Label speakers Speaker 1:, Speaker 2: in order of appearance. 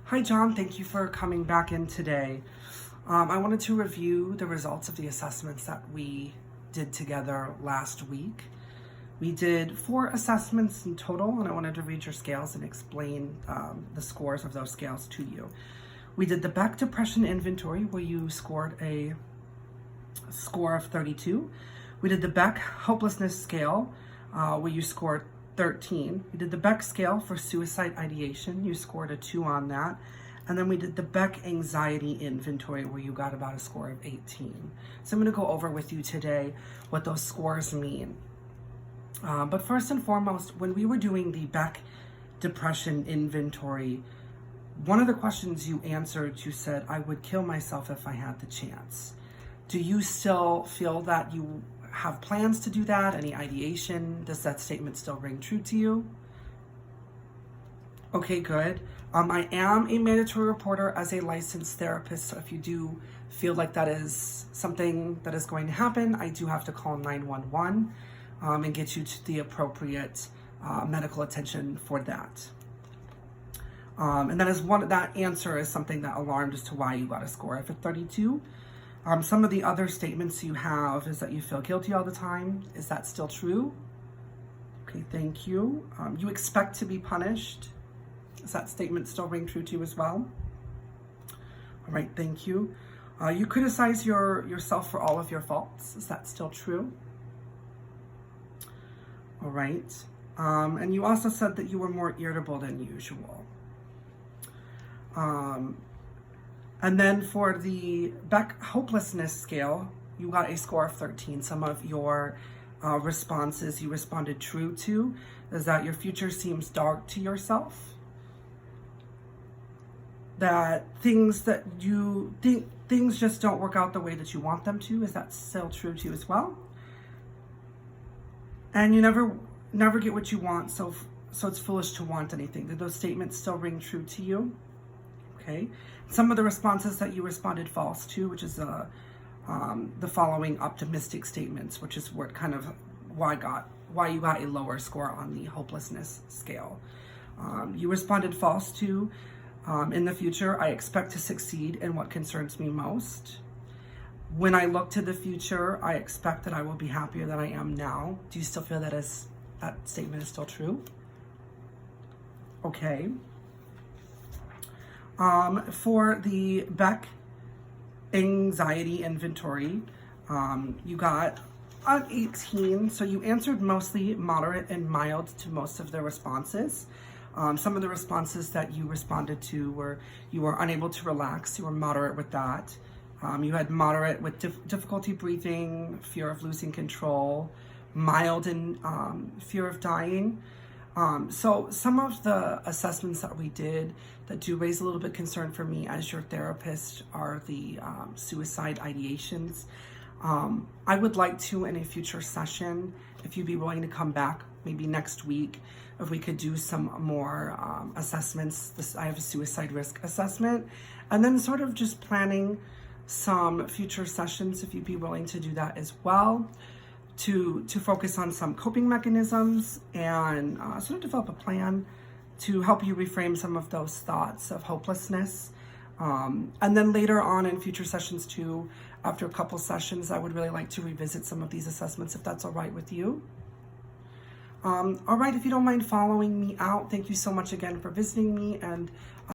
Speaker 1: Hi, John. Thank you for coming back in today. I wanted to review the results of the assessments that we did together last week. We did 4 assessments in total, and I wanted to read your scales and explain the scores of those scales to you. We did the Beck Depression Inventory, where you scored a score of 32. We did the Beck Hopelessness Scale, where you scored 13. We did the Beck scale for suicide ideation. You scored a 2 on that. And then we did the Beck Anxiety Inventory, where you got about a score of 18. So I'm going to go over with you today what those scores mean. But first and foremost, when we were doing the Beck Depression Inventory, one of the questions you answered, you said, I would kill myself if I had the chance. Do you still feel that you have plans to do that? Any ideation? Does that statement still ring true to you? Okay, good. I am a mandatory reporter as a licensed therapist, so if you do feel like that is something that is going to happen, I do have to call 911 and get you to the appropriate medical attention for that. And that answer is something that alarmed as to why you got a score of 32. Some of the other statements you have is that you feel guilty all the time. Is that still true? Okay, thank you. You expect to be punished. Does that statement still ring true to you as well? All right, thank you. You criticize yourself for all of your faults. Is that still true? All right. And you also said that you were more irritable than usual. And then for the Beck Hopelessness Scale, you got a score of 13. Some of your responses you responded true to is that your future seems dark to yourself. That things just don't work out the way that you want them to. Is that still true to you as well? And you never get what you want, so it's foolish to want anything. Did those statements still ring true to you? Okay. Some of the responses that you responded false to, which is the following optimistic statements, which is what kind of why you got a lower score on the hopelessness scale. You responded false to, in the future, I expect to succeed in what concerns me most. When I look to the future, I expect that I will be happier than I am now. Do you still feel that that statement is still true? Okay. For the Beck Anxiety Inventory, you got an 18, so you answered mostly moderate and mild to most of the responses. Some of the responses that you responded to were you were unable to relax. You were moderate with that. You had moderate with difficulty breathing, fear of losing control, mild in fear of dying. So some of the assessments that we did that do raise a little bit concern for me as your therapist are the suicide ideations. I would like to, in a future session, if you'd be willing to come back maybe next week, if we could do some more assessments. I have a suicide risk assessment, and then sort of just planning some future sessions, if you'd be willing to do that as well, to focus on some coping mechanisms and sort of develop a plan to help you reframe some of those thoughts of hopelessness. And then later on in future sessions too, after a couple sessions, I would really like to revisit some of these assessments if that's all right with you. All right, if you don't mind following me out, thank you so much again for visiting me, and